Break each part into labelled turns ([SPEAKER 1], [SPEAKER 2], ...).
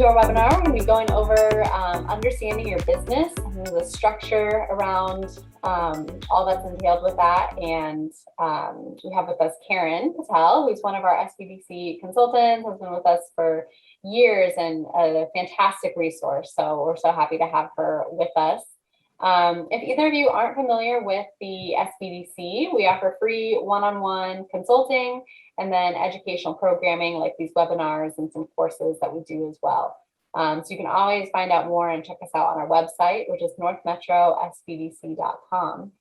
[SPEAKER 1] to our webinar. We're going to be going over understanding your business and the structure around all that's entailed with that. And we have with us Karen Patel, who's one of our SBDC consultants, has been with us for years and a fantastic resource. So we're so happy to have her with us. If either of you aren't familiar with the SBDC, we offer free one-on-one consulting and then educational programming like these webinars and some courses that we do as well. So you can always find out more and check us out on our website, which is northmetrosbdc.com.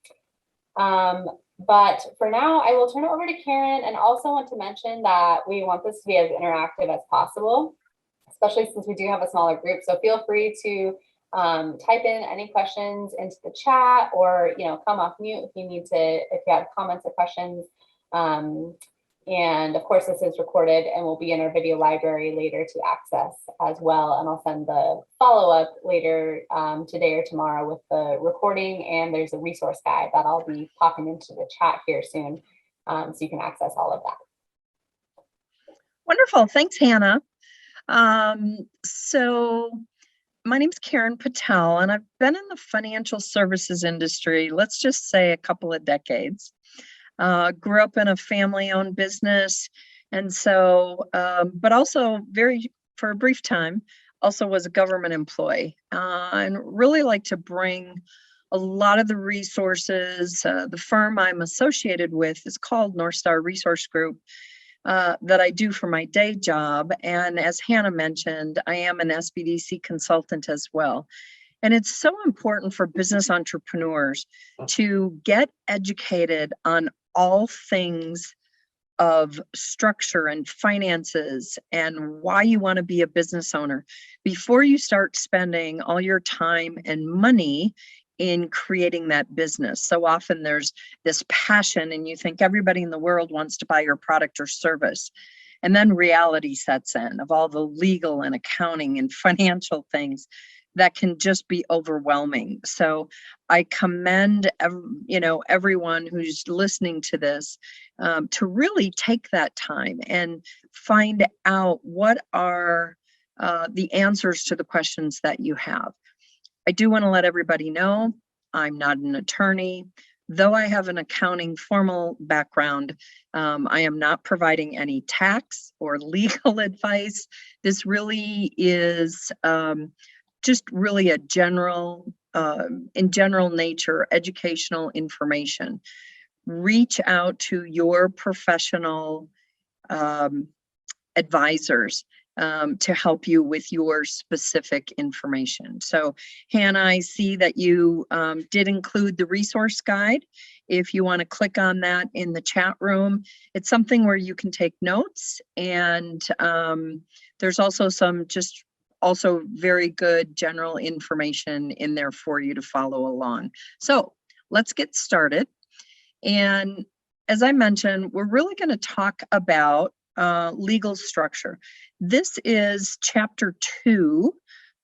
[SPEAKER 1] But for now, I will turn it over to Karen, and also want to mention that we want this to be as interactive as possible, especially since we do have a smaller group. So feel free to type in any questions into the chat, or come off mute if you need to, if you have comments or questions. And of course, this is recorded and will be in our video library later to access as well. And I'll send the follow-up later today or tomorrow with the recording, and there's a resource guide that I'll be popping into the chat here soon, so you can access all of that.
[SPEAKER 2] Wonderful, thanks, Hannah. So my name is Karen Patel, and I've been in the financial services industry, let's just say a couple of decades. Grew up in a family-owned business, and so, but also for a brief time, also was a government employee, and really like to bring a lot of the resources. The firm I'm associated with is called North Star Resource Group, that I do for my day job. And as Hannah mentioned, I am an SBDC consultant as well. And it's so important for business entrepreneurs to get educated on all things of structure and finances and why you want to be a business owner before you start spending all your time and money in creating that business. So often there's this passion and you think everybody in the world wants to buy your product or service. And then reality sets in of all the legal and accounting and financial things that can just be overwhelming. So I commend everyone who's listening to this to really take that time and find out what are the answers to the questions that you have. I do want to let everybody know I'm not an attorney. Though I have an accounting formal background, I am not providing any tax or legal advice. This really is just really a general, in general nature, educational information. Reach out to your professional advisors to help you with your specific information. So Hannah, I see that you did include the resource guide. If you want to click on that in the chat room, it's something where you can take notes, and there's also some also very good general information in there for you to follow along. So let's get started. And as I mentioned, we're really going to talk about legal structure. This is chapter 2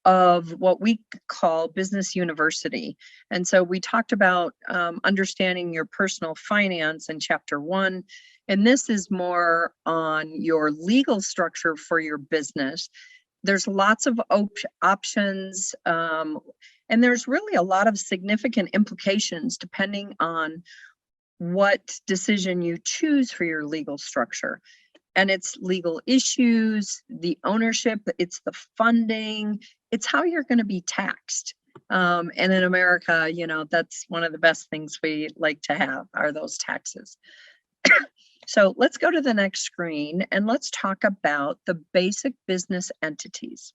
[SPEAKER 2] of what we call Business University. And so we talked about understanding your personal finance in chapter 1. And this is more on your legal structure for your business. There's lots of options, and there's really a lot of significant implications depending on what decision you choose for your legal structure. And it's legal issues, the ownership, it's the funding, it's how you're going to be taxed. And in America, that's one of the best things we like to have are those taxes. So let's go to the next screen and let's talk about the basic business entities.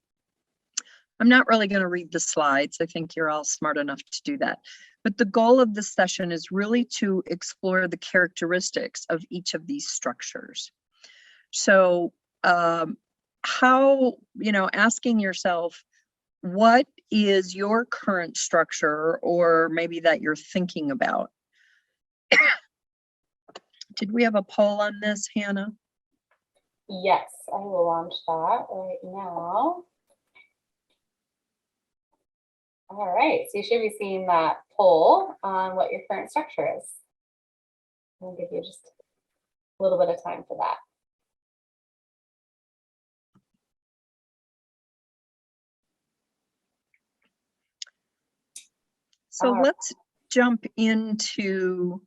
[SPEAKER 2] I'm not really going to read the slides. I think you're all smart enough to do that. But the goal of this session is really to explore the characteristics of each of these structures. So asking yourself, what is your current structure, or maybe that you're thinking about? Did we have a poll on this, Hannah?
[SPEAKER 1] Yes, I will launch that right now. All right, so you should be seeing that poll on what your current structure is. I'll give you just a little bit of time for that.
[SPEAKER 2] So let's jump into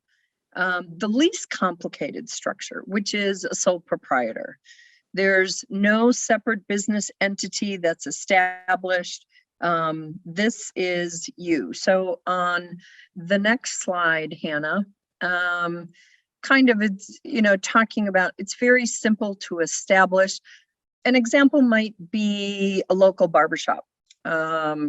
[SPEAKER 2] the least complicated structure, which is a sole proprietor. There's no separate business entity that's established. This is you. So on the next slide, Hannah, kind of it's, talking about, it's very simple to establish. An example might be a local barbershop.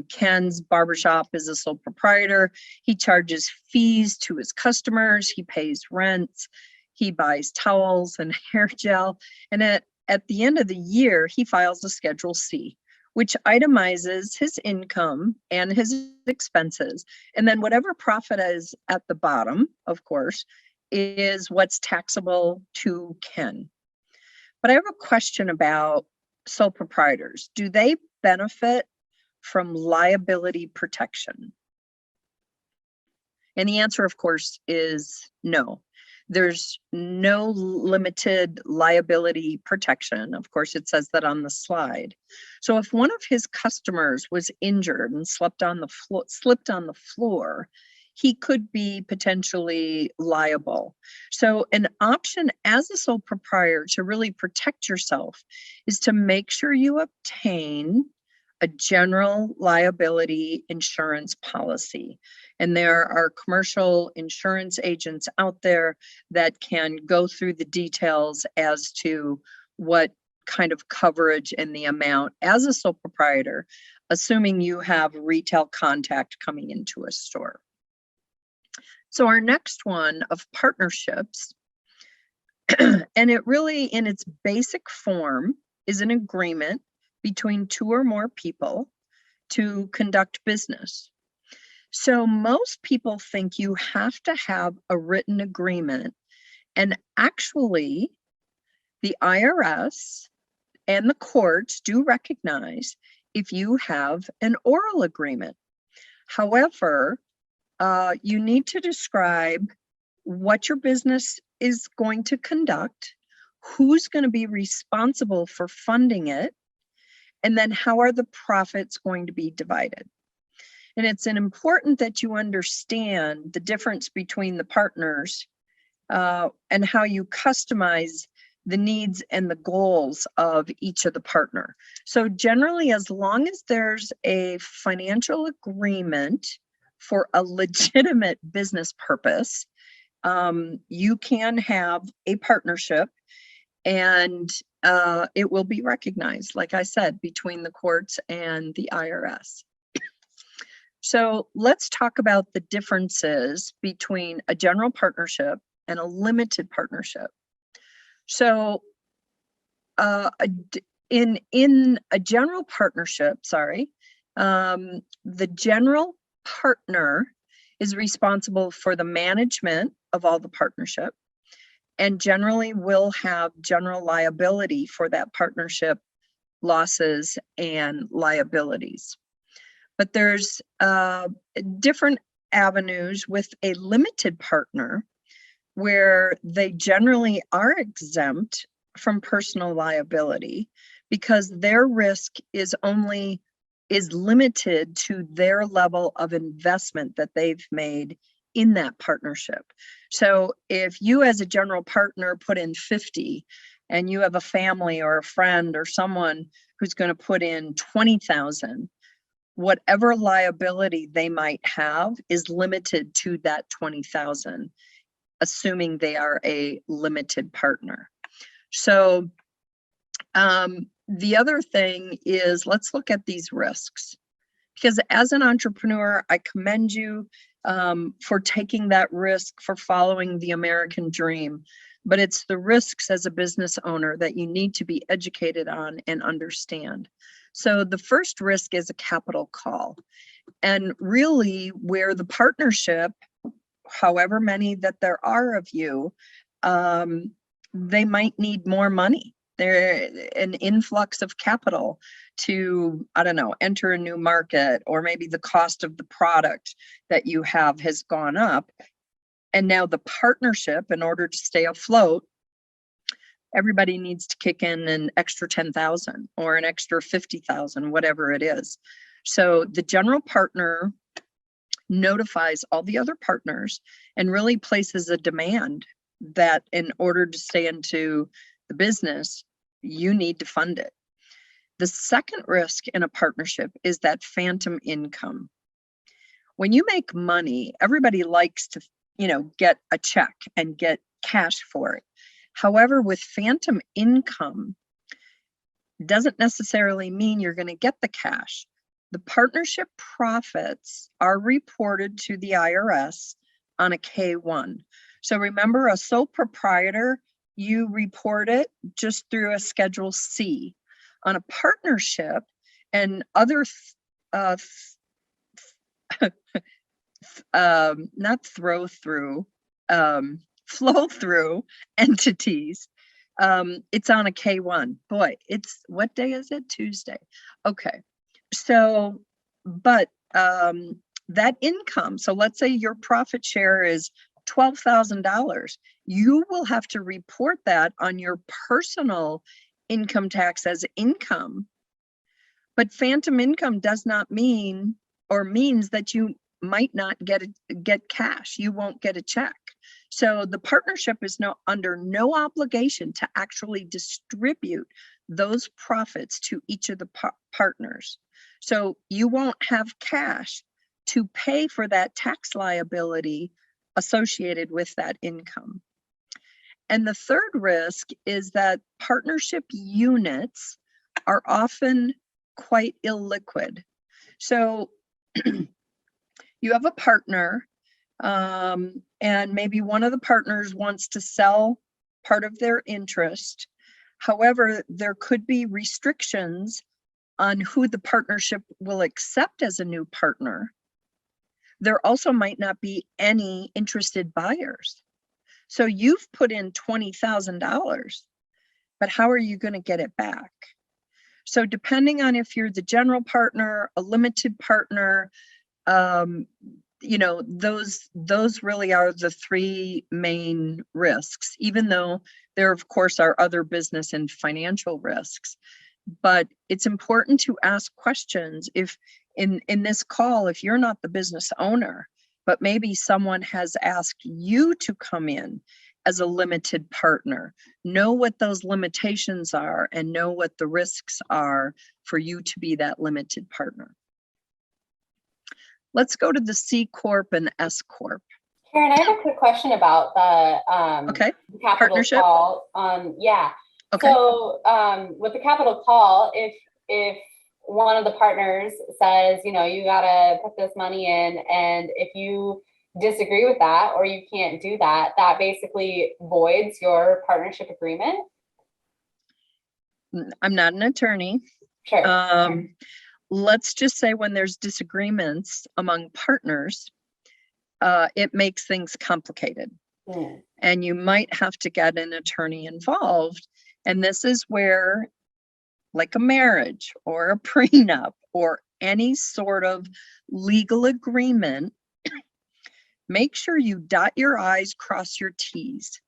[SPEAKER 2] Ken's barbershop is a sole proprietor. He charges fees to his customers. He pays rents. He buys towels and hair gel. And at the end of the year, he files a Schedule C, which itemizes his income and his expenses. And then whatever profit is at the bottom, of course, is what's taxable to Ken. But I have a question about sole proprietors. Do they benefit from liability protection? And the answer, of course, is no. There's no limited liability protection. Of course, it says that on the slide. So if one of his customers was injured and slipped on the floor, he could be potentially liable. So an option as a sole proprietor to really protect yourself is to make sure you obtain a general liability insurance policy. And there are commercial insurance agents out there that can go through the details as to what kind of coverage and the amount as a sole proprietor, assuming you have retail contact coming into a store. So our next one of partnerships, and it really in its basic form is an agreement between two or more people to conduct business. So most people think you have to have a written agreement, and actually the IRS and the courts do recognize if you have an oral agreement. However, you need to describe what your business is going to conduct, who's going to be responsible for funding it, and then how are the profits going to be divided. And it's important that you understand the difference between the partners and how you customize the needs and the goals of each of the partner. So generally, as long as there's a financial agreement for a legitimate business purpose, you can have a partnership, and it will be recognized, like I said, between the courts and the IRS. So let's talk about the differences between a general partnership and a limited partnership. So in a general partnership, the general partner is responsible for the management of all the partnership, and generally will have general liability for that partnership losses and liabilities. But there's different avenues with a limited partner where they generally are exempt from personal liability because their risk is limited to their level of investment that they've made in that partnership. So if you as a general partner put in 50 and you have a family or a friend or someone who's going to put in 20,000, whatever liability they might have is limited to that 20,000, assuming they are a limited partner. So the other thing is, let's look at these risks, because as an entrepreneur, I commend you for taking that risk, for following the American dream. But it's the risks as a business owner that you need to be educated on and understand. So the first risk is a capital call. And really where the partnership, however many that there are of you, they might need more money. They're an influx of capital to, I don't know, enter a new market, or maybe the cost of the product that you have has gone up. And now the partnership, in order to stay afloat, everybody needs to kick in an extra 10,000 or an extra 50,000, whatever it is. So the general partner notifies all the other partners and really places a demand that in order to stay into the business, you need to fund it. The second risk in a partnership is that phantom income. When you make money, everybody likes to, get a check and get cash for it. However, with phantom income, doesn't necessarily mean you're going to get the cash. The partnership profits are reported to the IRS on a K-1. So remember, a sole proprietor, you report it just through a Schedule C. On a partnership and other not flow through entities, it's on a K-1. Boy, what day is it? Tuesday. Okay. So, but that income, so let's say your profit share is $12,000, you will have to report that on your personal income tax as income. But phantom income does not mean or means that you might not get cash. You won't get a check. So the partnership is under no obligation to actually distribute those profits to each of the partners. So you won't have cash to pay for that tax liability associated with that income. And the third risk is that partnership units are often quite illiquid. So you have a partner, and maybe one of the partners wants to sell part of their interest. However, there could be restrictions on who the partnership will accept as a new partner. There also might not be any interested buyers. So you've put in $20,000, but how are you going to get it back? So depending on if you're the general partner, a limited partner, those really are the three main risks, even though there, of course, are other business and financial risks. But it's important to ask questions. If in this call, if you're not the business owner, but maybe someone has asked you to come in as a limited partner, know what those limitations are and know what the risks are for you to be that limited partner. Let's go to the C Corp and S Corp.
[SPEAKER 1] Karen, I have a quick question about the capital
[SPEAKER 2] partnership
[SPEAKER 1] call. Yeah.
[SPEAKER 2] Okay.
[SPEAKER 1] So with the capital call, if one of the partners says, you gotta put this money in, and if you disagree with that or you can't do that, that basically voids your partnership agreement.
[SPEAKER 2] I'm not an attorney.
[SPEAKER 1] Sure.
[SPEAKER 2] Let's just say when there's disagreements among partners, it makes things complicated. And you might have to get an attorney involved. And this is where, like a marriage or a prenup or any sort of legal agreement, make sure you dot your I's, cross your T's.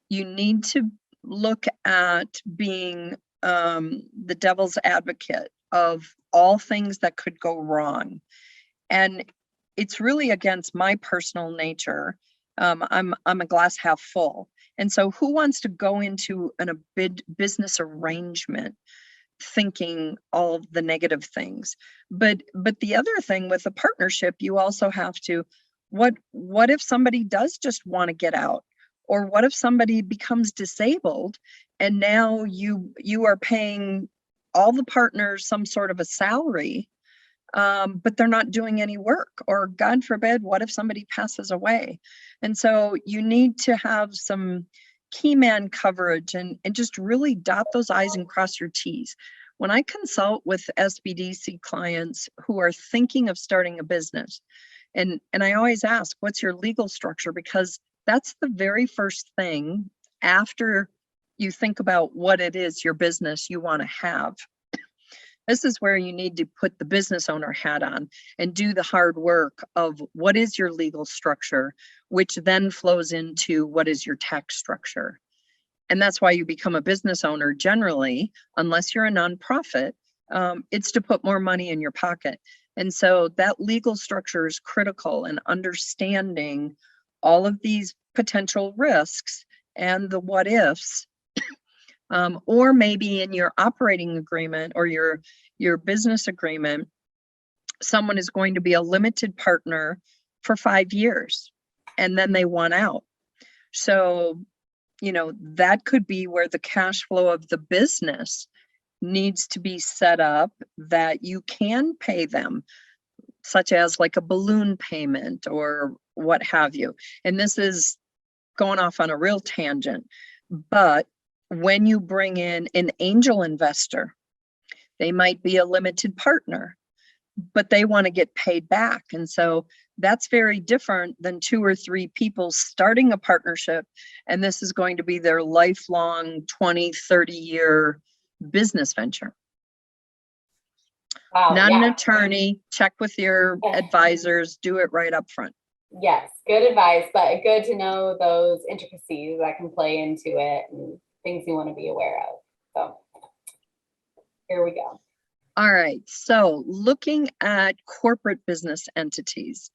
[SPEAKER 2] You need to look at being the devil's advocate of all things that could go wrong. And it's really against my personal nature. I'm a glass half full. And so who wants to go into a business arrangement thinking all of the negative things? But the other thing with a partnership, you also have to, what if somebody does just want to get out? Or what if somebody becomes disabled and now you are paying all the partners some sort of a salary, but they're not doing any work? Or God forbid, what if somebody passes away? And so you need to have some key man coverage and just really dot those I's and cross your T's. When I consult with SBDC clients who are thinking of starting a business, and I always ask, what's your legal structure? Because that's the very first thing after you think about what it is your business you want to have. This is where you need to put the business owner hat on and do the hard work of what is your legal structure, which then flows into what is your tax structure. And that's why you become a business owner generally, unless you're a nonprofit, it's to put more money in your pocket. And so that legal structure is critical in understanding all of these potential risks and the what ifs. Or maybe in your operating agreement or your business agreement, someone is going to be a limited partner for 5 years and then they want out. So, that could be where the cash flow of the business needs to be set up that you can pay them, such as like a balloon payment or what have you. And this is going off on a real tangent, but when you bring in an angel investor, they might be a limited partner, but they want to get paid back. And so that's very different than 2 or 3 people starting a partnership. And this is going to be their lifelong 20, 30-year business venture.
[SPEAKER 1] Wow,
[SPEAKER 2] Not an
[SPEAKER 1] yeah.
[SPEAKER 2] attorney, check with your advisors, do it right up front.
[SPEAKER 1] Yes, good advice, but good to know those intricacies that can play into it and things you want to be aware of. So here we go.
[SPEAKER 2] All right, so looking at corporate business entities,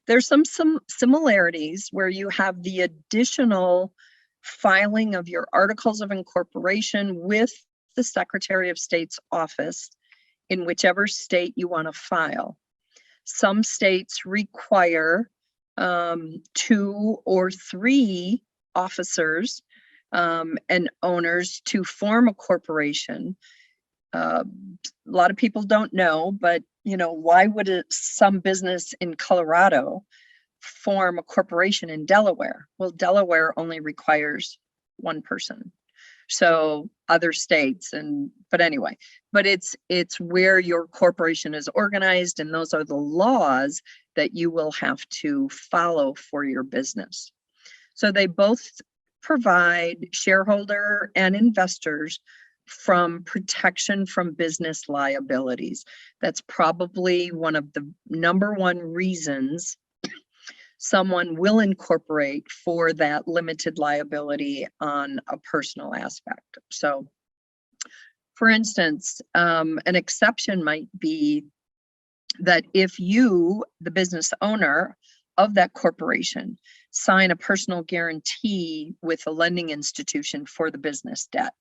[SPEAKER 2] there's some similarities where you have the additional filing of your articles of incorporation with the Secretary of State's office in whichever state you want to file. Some states require 2 or 3 officers and owners to form a corporation. A lot of people don't know, but why would some business in Colorado form a corporation in Delaware? Well, Delaware only requires 1 person. So other states but it's where your corporation is organized, and those are the laws that you will have to follow for your business. So they both provide shareholder and investors from protection from business liabilities. That's probably one of the number 1 reasons someone will incorporate for that limited liability on a personal aspect. So, for instance, an exception might be that if you, the business owner of that corporation, sign a personal guarantee with a lending institution for the business debt,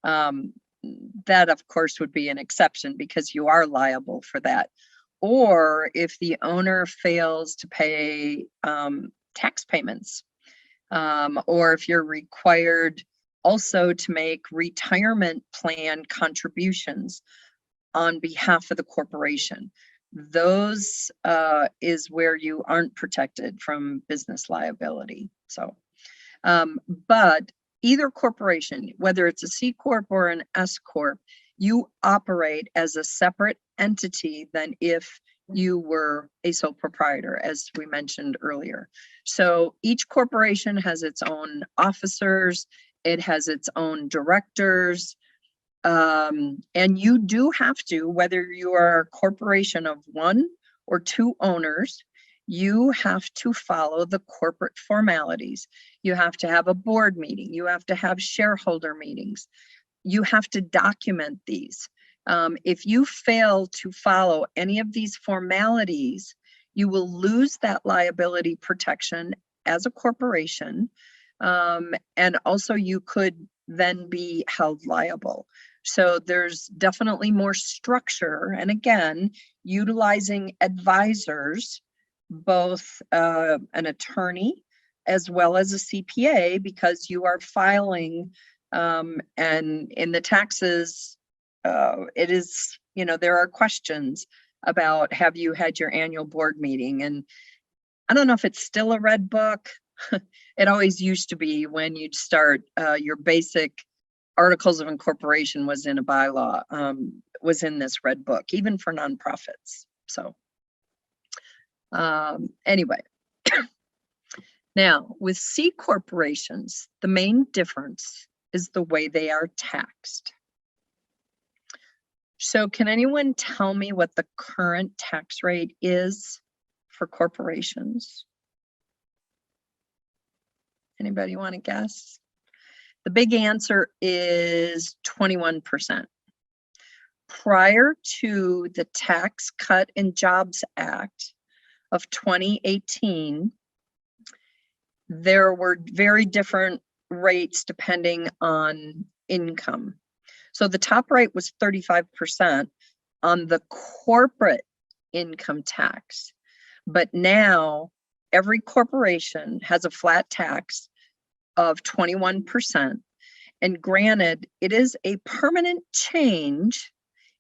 [SPEAKER 2] that of course would be an exception because you are liable for that. Or if the owner fails to pay tax payments, or if you're required also to make retirement plan contributions on behalf of the corporation, those is where you aren't protected from business liability. So, but either corporation, whether it's a C Corp or an S Corp, you operate as a separate entity than if you were a sole proprietor, as we mentioned earlier. So each corporation has its own officers, it has its own directors, and you do have to, whether you are a corporation of 1 or 2 owners, you have to follow the corporate formalities. You have to have a board meeting, you have to have shareholder meetings. You have to document these. If you fail to follow any of these formalities, you will lose that liability protection as a corporation. And also you could then be held liable. So there's definitely more structure. And again, utilizing advisors, both an attorney as well as a CPA, because you are filing and in the taxes, it is, there are questions about, have you had your annual board meeting? And I don't know if it's still a red book. It always used to be when you'd start your basic articles of incorporation was in a bylaw, was in this red book, even for nonprofits. So anyway, now with C corporations, the main difference is the way they are taxed. So can anyone tell me what the current tax rate is for corporations? Anybody want to guess? The big answer is 21%. Prior to the Tax Cut and Jobs Act of 2018, there were very different rates depending on income. So the top rate was 35% on the corporate income tax. But now every corporation has a flat tax of 21%. And granted, it is a permanent change,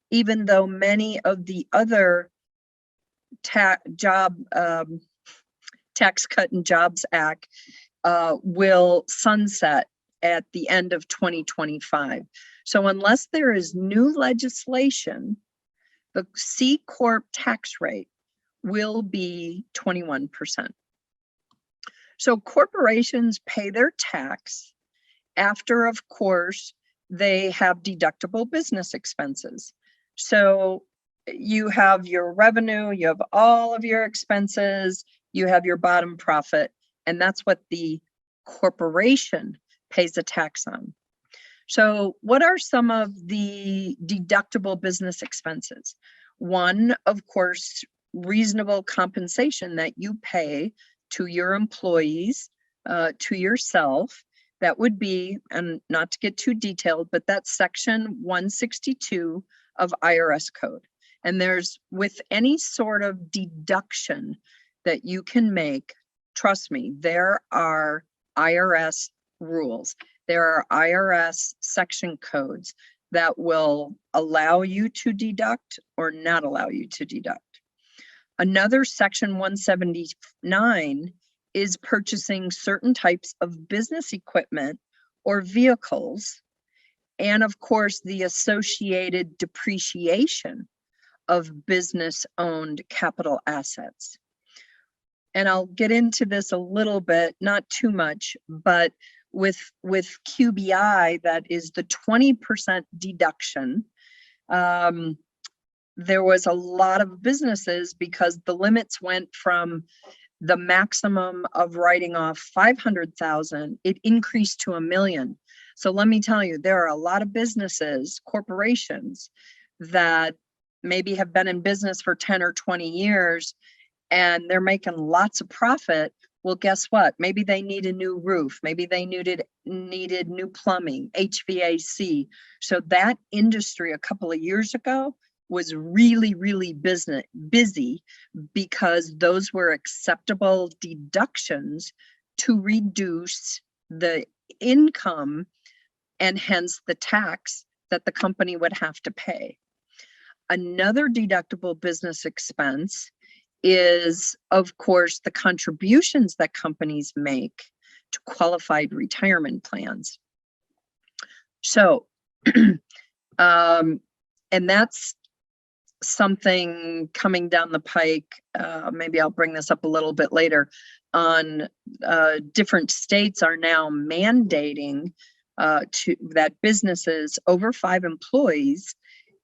[SPEAKER 2] even though many of the other Tax Cut and Jobs Act will sunset at the end of 2025. So unless there is new legislation, the C Corp tax rate will be 21%. So corporations pay their tax after, of course, they have deductible business expenses. So you have your revenue, you have all of your expenses, you have your bottom profit, and that's what the corporation pays a tax on. So what are some of the deductible business expenses? One, of course, reasonable compensation that you pay to your employees, to yourself. That would be, and not to get too detailed, but that's section 162 of IRS code. And there's, with any sort of deduction that you can make, trust me, there are IRS rules. There are IRS section codes that will allow you to deduct or not allow you to deduct. Another section 179 is purchasing certain types of business equipment or vehicles, and of course the associated depreciation of business-owned capital assets. And I'll get into this a little bit, not too much, but with QBI, that is the 20% deduction. There was a lot of businesses, because the limits went from the maximum of writing off 500,000, it increased to 1 million. So let me tell you, there are a lot of businesses, corporations, that maybe have been in business for 10 or 20 years, and they're making lots of profit. Well, guess what? Maybe they need a new roof. Maybe they needed new plumbing, HVAC. So that industry a couple of years ago was really, really busy, because those were acceptable deductions to reduce the income and hence the tax that the company would have to pay. Another deductible business expense is, of course, the contributions that companies make to qualified retirement plans. So, and that's something coming down the pike. Maybe I'll bring this up a little bit later on. Different states are now mandating that businesses over 5 employees,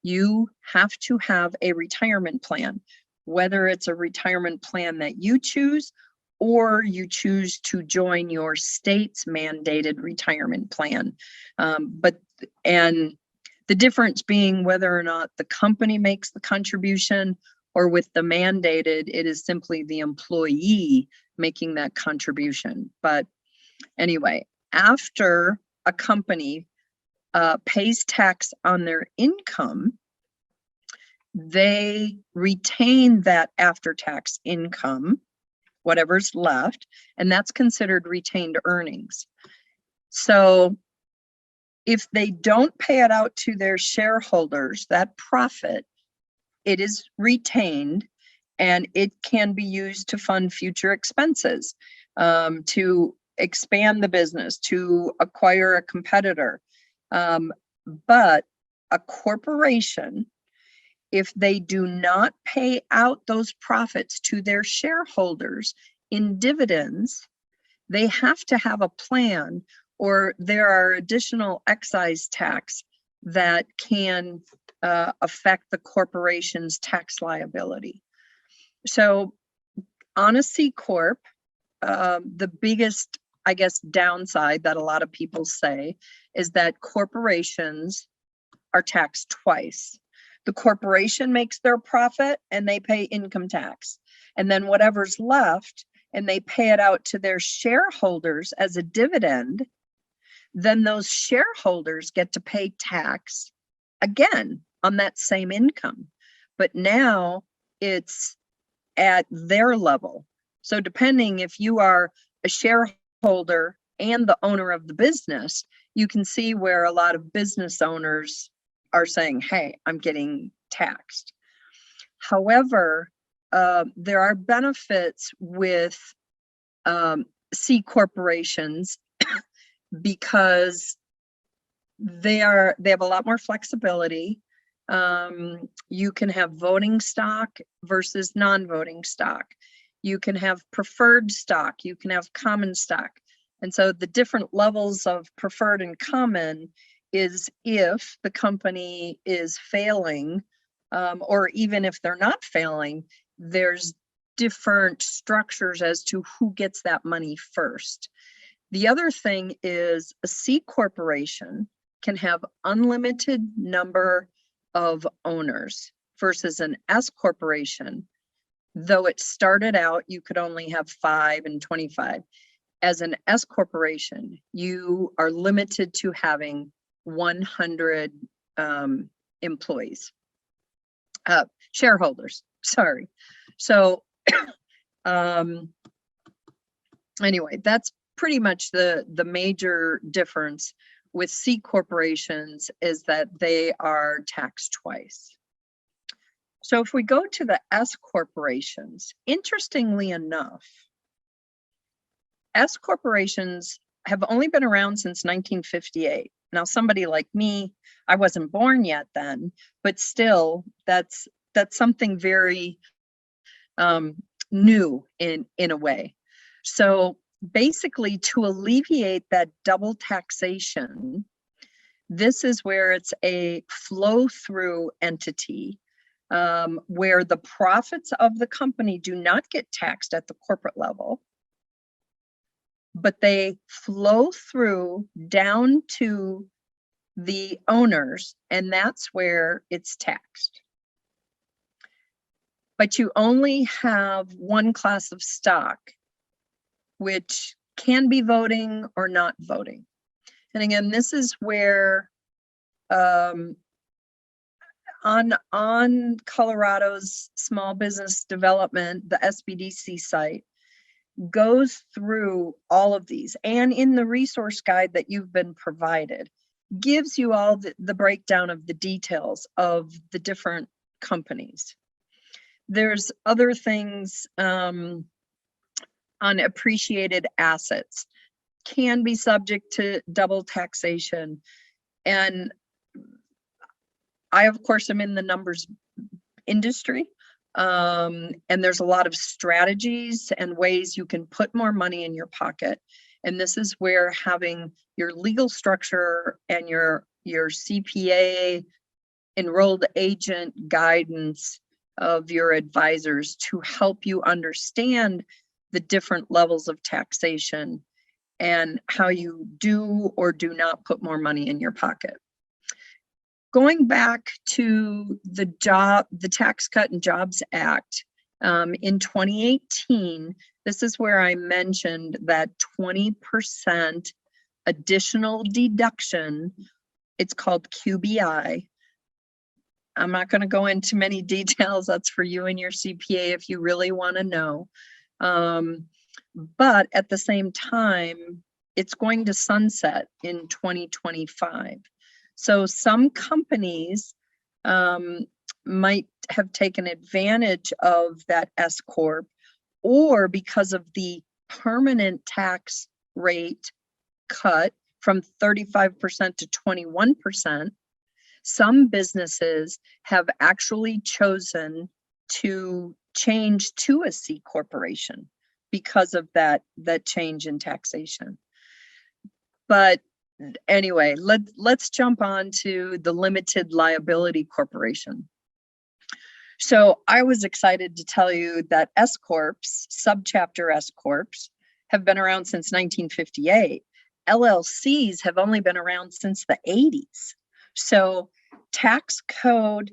[SPEAKER 2] you have to have a retirement plan, whether it's a retirement plan that you choose or you choose to join your state's mandated retirement plan. And the difference being whether or not the company makes the contribution, or with the mandated, it is simply the employee making that contribution. But anyway, after a company pays tax on their income, they retain that after-tax income, whatever's left, and that's considered retained earnings. So if they don't pay it out to their shareholders, that profit, it is retained, and it can be used to fund future expenses, to expand the business, to acquire a competitor. But a corporation, if they do not pay out those profits to their shareholders in dividends, they have to have a plan, or there are additional excise tax that can affect the corporation's tax liability. So on a C Corp, the biggest, I guess, downside that a lot of people say is that corporations are taxed twice. The corporation makes their profit and they pay income tax. And then whatever's left, and they pay it out to their shareholders as a dividend, then those shareholders get to pay tax again on that same income. But now it's at their level. So depending if you are a shareholder and the owner of the business, you can see where a lot of business owners are saying, hey, I'm getting taxed. However, there are benefits with C corporations because they have a lot more flexibility. You can have voting stock versus non-voting stock. You can have preferred stock, you can have common stock. And so the different levels of preferred and common is if the company is failing, or even if they're not failing, there's different structures as to who gets that money first. The other thing is a C corporation can have unlimited number of owners versus an S corporation. Though it started out, you could only have 5 and 25. As an S corporation, you are limited to having 100 employees, shareholders, sorry. So anyway, that's pretty much the major difference with C corporations, is that they are taxed twice. So if we go to the S corporations, interestingly enough, S corporations have only been around since 1958. Now, somebody like me, I wasn't born yet then, but still, that's something very new in a way. So basically, to alleviate that double taxation, this is where it's a flow-through entity, where the profits of the company do not get taxed at the corporate level, but they flow through down to the owners, and that's where it's taxed. But you only have one class of stock, which can be voting or not voting. And again, this is where on Colorado's small business development, the SBDC site goes through all of these, and in the resource guide that you've been provided gives you all the breakdown of the details of the different companies. There's other things on appreciated assets can be subject to double taxation. And I, of course, am in the numbers industry. And there's a lot of strategies and ways you can put more money in your pocket. And this is where having your legal structure and your CPA enrolled agent guidance of your advisors to help you understand the different levels of taxation and how you do or do not put more money in your pocket. Going back to the Tax Cut and Jobs Act, in 2018, this is where I mentioned that 20% additional deduction. It's called QBI. I'm not going to go into many details. That's for you and your CPA if you really want to know. But at the same time, it's going to sunset in 2025. So some companies might have taken advantage of that S Corp, or because of the permanent tax rate cut from 35% to 21%, some businesses have actually chosen to change to a C corporation because of that change in taxation. But anyway, let's jump on to the limited liability corporation. So I was excited to tell you that S Corps, subchapter S Corps, have been around since 1958. LLCs have only been around since the 80s. So tax code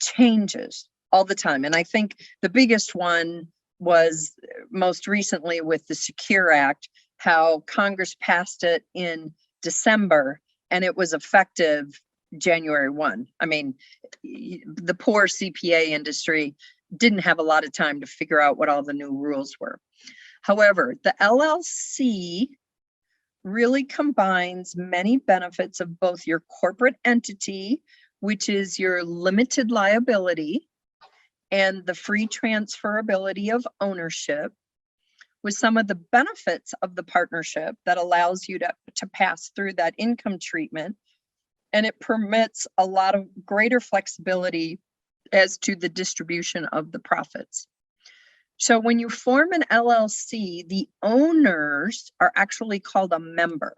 [SPEAKER 2] changes all the time. And I think the biggest one was most recently with the Secure Act, how Congress passed it in December and it was effective January 1. I mean, the poor CPA industry didn't have a lot of time to figure out what all the new rules were. However, the LLC really combines many benefits of both your corporate entity, which is your limited liability, and the free transferability of ownership, with some of the benefits of the partnership that allows you to pass through that income treatment. And it permits a lot of greater flexibility as to the distribution of the profits. So when you form an LLC, the owners are actually called a member.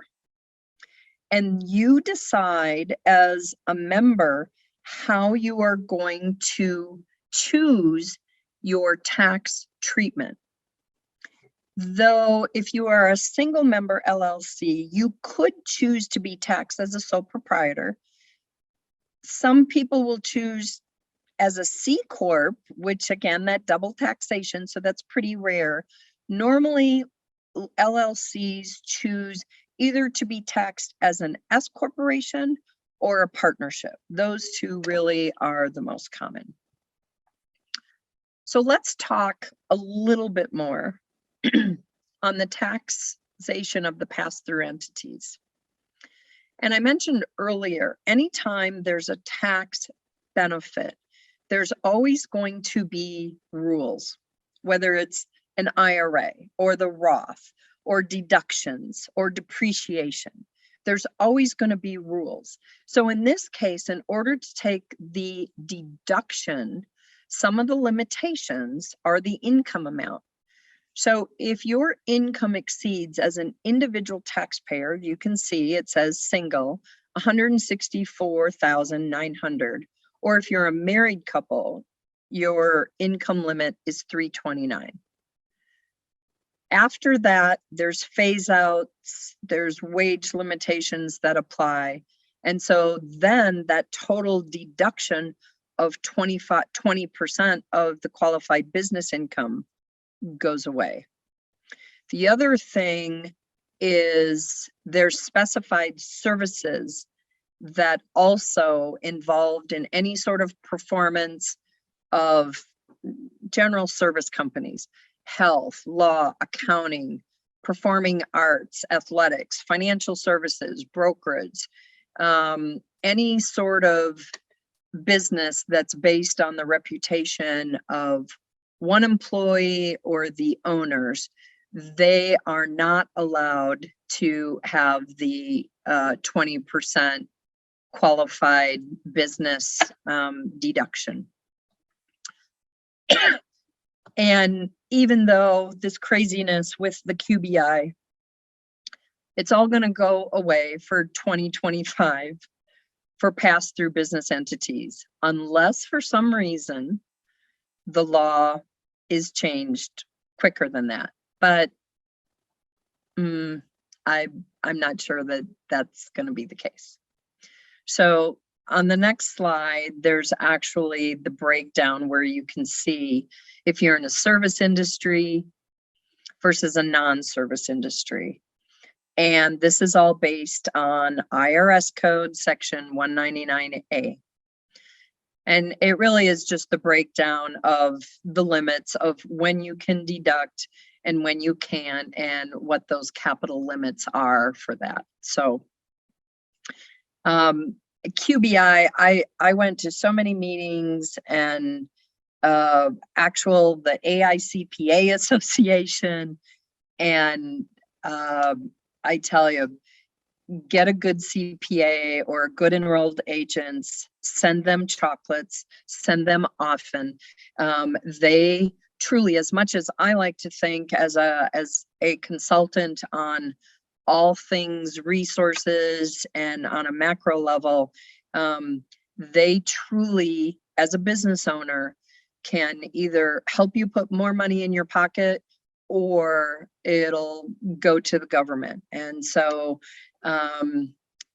[SPEAKER 2] And you decide as a member how you are going to choose your tax treatment. Though if you are a single member LLC, you could choose to be taxed as a sole proprietor. Some people will choose as a C Corp, which again, that double taxation, so that's pretty rare. Normally, LLCs choose either to be taxed as an S corporation or a partnership. Those two really are the most common. So let's talk a little bit more on the taxation of the pass-through entities. And I mentioned earlier, anytime there's a tax benefit, there's always going to be rules, whether it's an IRA or the Roth or deductions or depreciation. There's always going to be rules. So in this case, in order to take the deduction, some of the limitations are the income amount. So if your income exceeds as an individual taxpayer, you can see it says single, 164,900. Or if you're a married couple, your income limit is 329. After that, there's phase outs, there's wage limitations that apply. And so then that total deduction of 20% of the qualified business income goes away. The other thing is there's specified services that also involved in any sort of performance of general service companies, health, law, accounting, performing arts, athletics, financial services, brokerage, any sort of business that's based on the reputation of one employee or the owners. They are not allowed to have the 20% qualified business deduction. And even though this craziness with the QBI, it's all going to go away for 2025 for pass-through business entities, unless for some reason the law is changed quicker than that. But I'm not sure that that's going to be the case. So on the next slide, there's actually the breakdown where you can see if you're in a service industry versus a non-service industry. And this is all based on IRS code section 199A. And it really is just the breakdown of the limits of when you can deduct and when you can, and what those capital limits are for that. So QBI, I went to so many meetings, and the AICPA Association, and I tell you, get a good CPA or a good enrolled agents, send them chocolates, send them often. They truly, as much as I like to think as a consultant on all things resources and on a macro level, they truly, as a business owner, can either help you put more money in your pocket or it'll go to the government. And so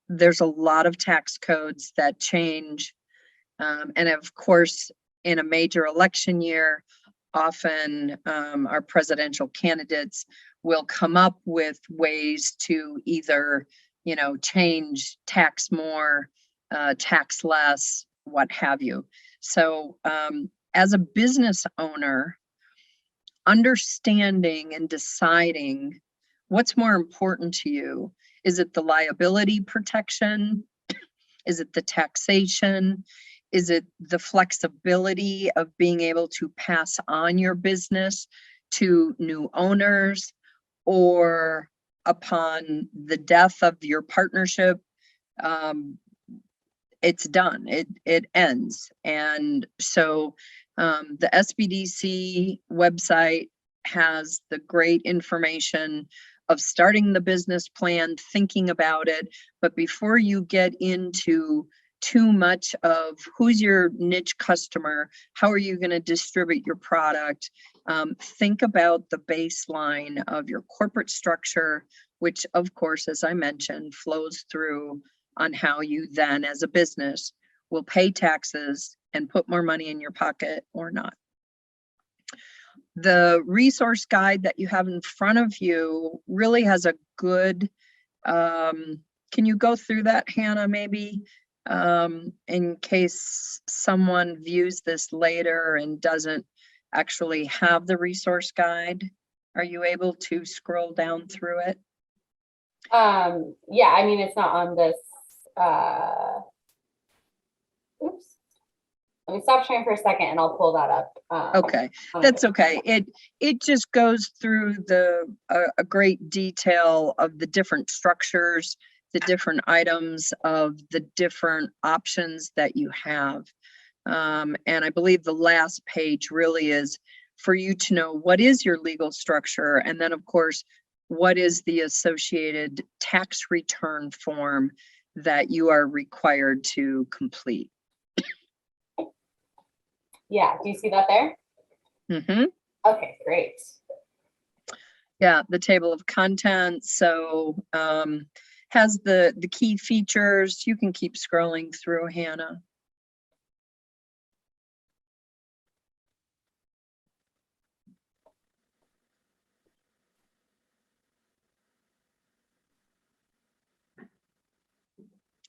[SPEAKER 2] there's a lot of tax codes that change And of course, in a major election year, often our presidential candidates will come up with ways to either, change, tax more, tax less, what have you. So as a business owner, understanding and deciding what's more important to you. Is it the liability protection? Is it the taxation? Is it the flexibility of being able to pass on your business to new owners, or upon the death of your partnership, it's done, it ends. And so the SBDC website has the great information of starting the business plan, thinking about it. But before you get into too much of who's your niche customer, how are you going to distribute your product, think about the baseline of your corporate structure, which of course, as I mentioned, flows through on how you then as a business will pay taxes and put more money in your pocket or not. The resource guide that you have in front of you really has a good, can you go through that, Hannah, maybe, in case someone views this later and doesn't actually have the resource guide? Are you able to scroll down through it?
[SPEAKER 1] Yeah, I mean, it's not on this. Oops. Let me stop sharing for a second and I'll pull that up.
[SPEAKER 2] Okay, that's okay. It just goes through a great detail of the different structures, the different items of the different options that you have. And I believe the last page really is for you to know what is your legal structure, and then of course, what is the associated tax return form that you are required to complete.
[SPEAKER 1] Yeah, do you see that there?
[SPEAKER 2] Mm-hmm.
[SPEAKER 1] Okay, great.
[SPEAKER 2] Yeah, the table of contents. So has the key features. You can keep scrolling through, Hannah.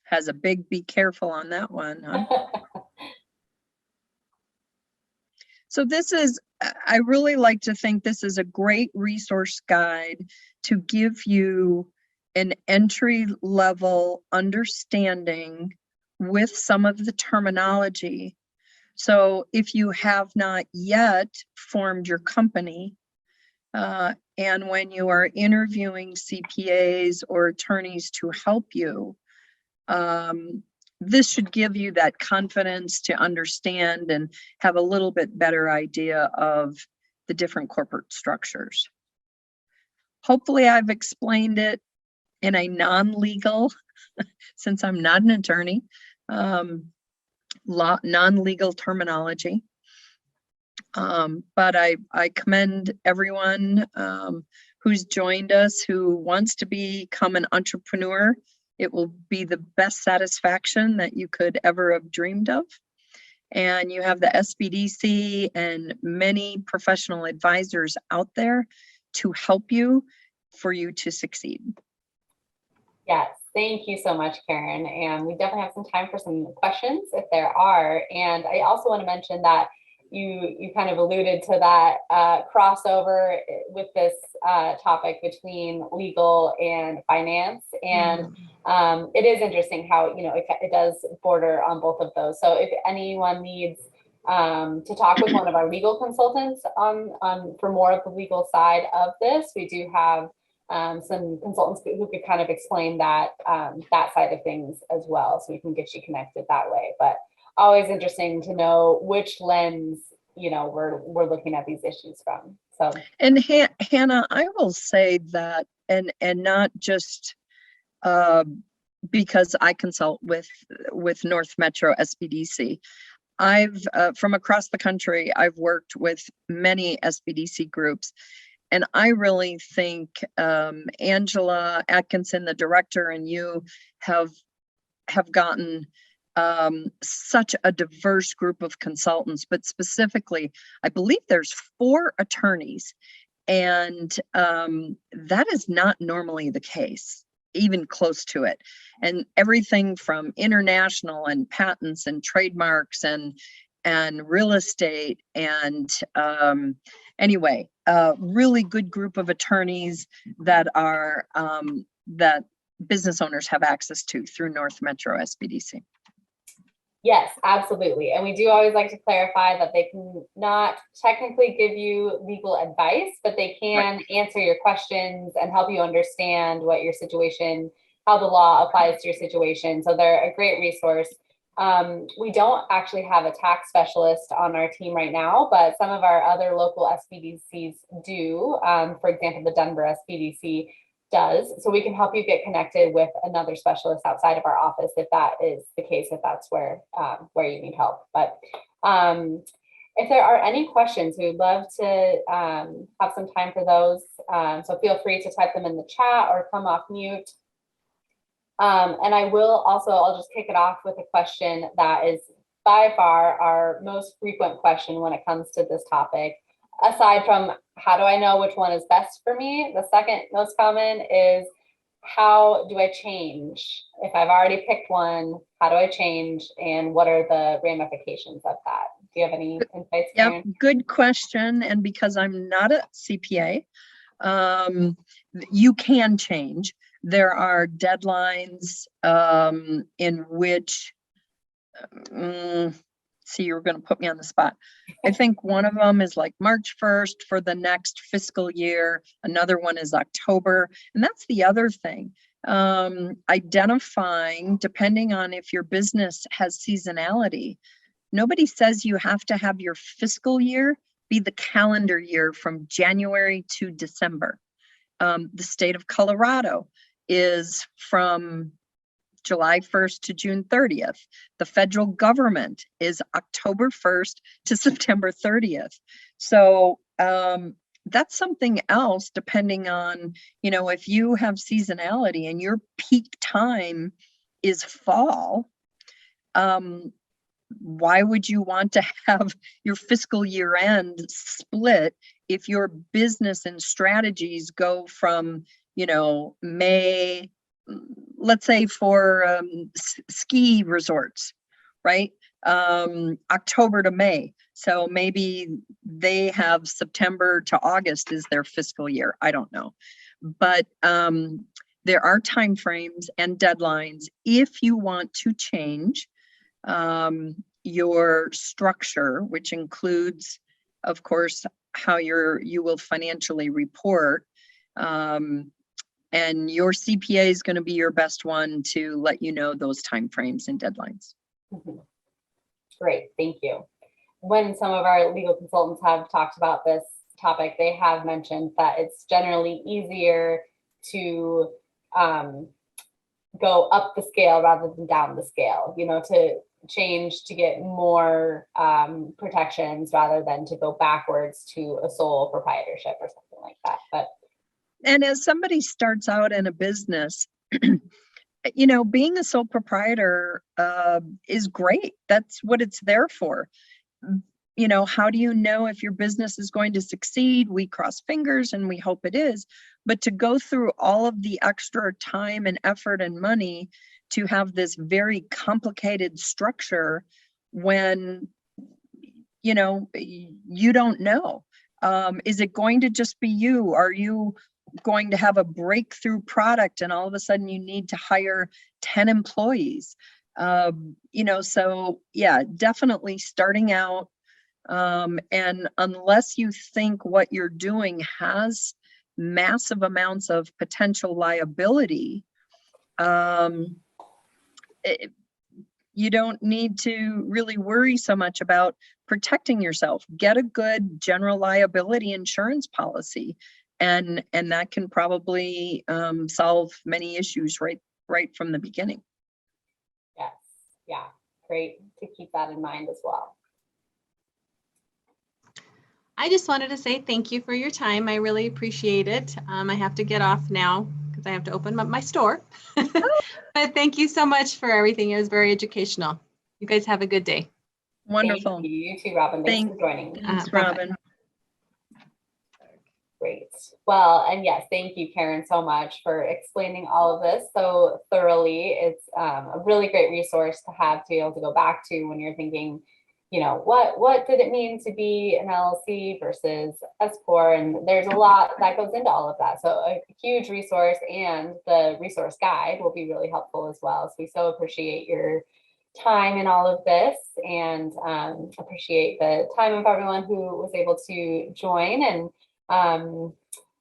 [SPEAKER 2] Has a big be careful on that one, huh? So this is, I really like to think this is a great resource guide to give you an entry level understanding with some of the terminology. So if you have not yet formed your company, and when you are interviewing CPAs or attorneys to help you, this should give you that confidence to understand and have a little bit better idea of the different corporate structures. Hopefully I've explained it in a non-legal, since I'm not an attorney, non-legal terminology. But I commend everyone who's joined us who wants to become an entrepreneur. It will be the best satisfaction that you could ever have dreamed of. And you have the SBDC and many professional advisors out there to help you for you to succeed.
[SPEAKER 1] Yes, thank you so much, Karen. And we definitely have some time for some questions if there are. And I also want to mention that you kind of alluded to that crossover with this topic between legal and finance. And it is interesting how, it does border on both of those. So if anyone needs to talk with one of our legal consultants for more of the legal side of this, we do have some consultants who could kind of explain that side of things as well. So we can get you connected that way. But always interesting to know which lens, we're looking at these issues from. So,
[SPEAKER 2] and Hannah, I will say that, and not just because I consult with North Metro SBDC. I've from across the country, I've worked with many SBDC groups, and I really think Angela Atkinson, the director, and you have gotten such a diverse group of consultants, but specifically, I believe there's 4 attorneys, and that is not normally the case, even close to it. And everything from international and patents and trademarks and real estate and anyway, a really good group of attorneys that are that business owners have access to through North Metro SBDC.
[SPEAKER 1] Yes, absolutely. And we do always like to clarify that they can not technically give you legal advice, but they can answer your questions and help you understand what your situation, how the law applies to your situation. So they're a great resource. We don't actually have a tax specialist on our team right now, but some of our other local SBDCs do. For example, the Denver SBDC does. So we can help you get connected with another specialist outside of our office if that is the case, if that's where you need help. But if there are any questions, we would love to have some time for those. So feel free to type them in the chat or come off mute. And I will also, I'll just kick it off with a question that is by far our most frequent question when it comes to this topic. Aside from how do I know which one is best for me, the second most common is how do I change? If I've already picked one, how do I change? And what are the ramifications of that? Do you have any insights?
[SPEAKER 2] Yep, good question. And because I'm not a CPA, you can change. There are deadlines in which, see, you're going to put me on the spot. I think one of them is like March 1st for the next fiscal year. Another one is October. And that's the other thing. Identifying, depending on if your business has seasonality, nobody says you have to have your fiscal year be the calendar year from January to December. The state of Colorado is from July 1st to June 30th. The federal government is October 1st to September 30th. So that's something else depending on, if you have seasonality and your peak time is fall, why would you want to have your fiscal year end split if your business and strategies go from, May, let's say for ski resorts, right? October to May. So maybe they have September to August is their fiscal year. I don't know. But there are timeframes and deadlines if you want to change your structure, which includes, of course, how you will financially report. And your CPA is going to be your best one to let you know those timeframes and deadlines.
[SPEAKER 1] Mm-hmm. Great, thank you. When some of our legal consultants have talked about this topic, they have mentioned that it's generally easier to go up the scale rather than down the scale, to change to get more protections rather than to go backwards to a sole proprietorship or something like that.
[SPEAKER 2] And as somebody starts out in a business, being a sole proprietor is great. That's what it's there for. How do you know if your business is going to succeed? We cross fingers and we hope it is. But to go through all of the extra time and effort and money to have this very complicated structure when, you don't know. Is it going to just be you? Are you going to have a breakthrough product and all of a sudden you need to hire 10 employees? So yeah, definitely starting out. And unless you think what you're doing has massive amounts of potential liability, you don't need to really worry so much about protecting yourself. Get a good general liability insurance policy, and that can probably solve many issues right from the beginning.
[SPEAKER 1] Yes, yeah, great to keep that in mind as well.
[SPEAKER 3] I just wanted to say thank you for your time. I really appreciate it. I have to get off now because I have to open up my store. But thank you so much for everything. It was very educational. You guys have a good day.
[SPEAKER 2] Wonderful.
[SPEAKER 1] Thank you. You too, Robin. Thanks for joining.
[SPEAKER 2] Thanks,
[SPEAKER 3] Bye-bye.
[SPEAKER 2] Robin.
[SPEAKER 1] Great. Well, and yes, thank you, Karen, so much for explaining all of this so thoroughly. It's a really great resource to have to be able to go back to when you're thinking, you know, what did it mean to be an LLC versus S Corp? And there's a lot that goes into all of that. So a huge resource, and the resource guide will be really helpful as well. So we so appreciate your time in all of this, and appreciate the time of everyone who was able to join, and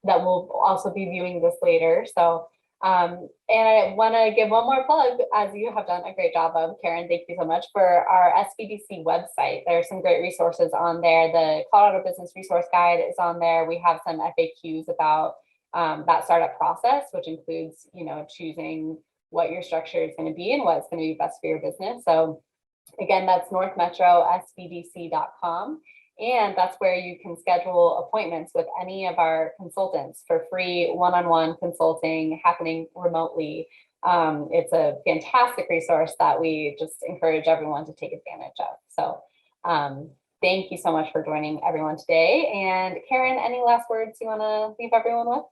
[SPEAKER 1] that will also be viewing this later. So, and I want to give one more plug, as you have done a great job of, Karen. Thank you so much, for our SBDC website. There are some great resources on there. The Colorado Business Resource Guide is on there. We have some FAQs about that startup process, which includes, you know, choosing what your structure is going to be and what's going to be best for your business. So again, that's northmetrosbdc.com. And that's where you can schedule appointments with any of our consultants for free one-on-one consulting happening remotely. It's a fantastic resource that we just encourage everyone to take advantage of. So thank you so much for joining everyone today. And Karen, any last words you want to leave everyone with?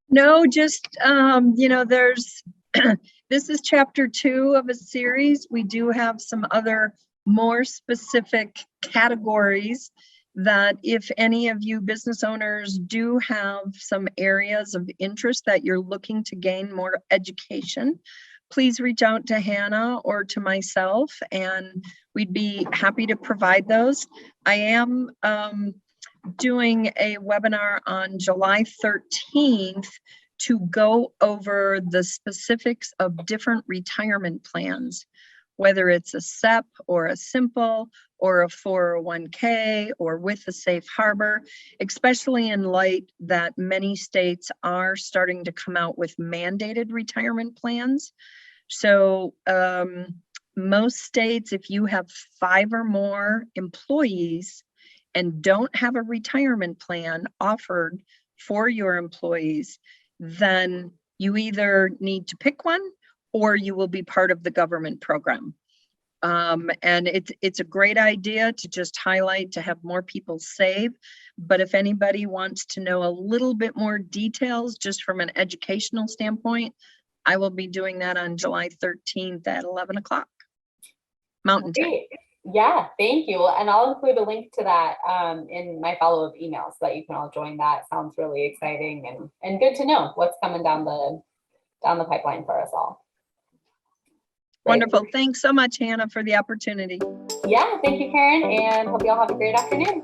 [SPEAKER 2] No, just, you know, there's, this is chapter 2 of a series. We do have some other more specific categories that if any of you business owners do have some areas of interest that you're looking to gain more education, please reach out to Hannah or to myself, and we'd be happy to provide those. I am doing a webinar on July 13th to go over the specifics of different retirement plans, whether it's a SEP or a simple or a 401k or with a safe harbor, especially in light that many states are starting to come out with mandated retirement plans. So most states, if you have 5 or more employees and don't have a retirement plan offered for your employees, then you either need to pick one or you will be part of the government program. And it's a great idea to just highlight, to have more people save. But if anybody wants to know a little bit more details, just from an educational standpoint, I will be doing that on July 13th at 11 o'clock Mountain Time.
[SPEAKER 1] Yeah, thank you. And I'll include a link to that in my follow-up email so that you can all join that. Sounds really exciting and good to know what's coming down the pipeline for us all. Great.
[SPEAKER 2] Wonderful. Thanks so much, Hannah, for the opportunity.
[SPEAKER 1] Yeah, thank you, Karen, and hope you all have a great afternoon.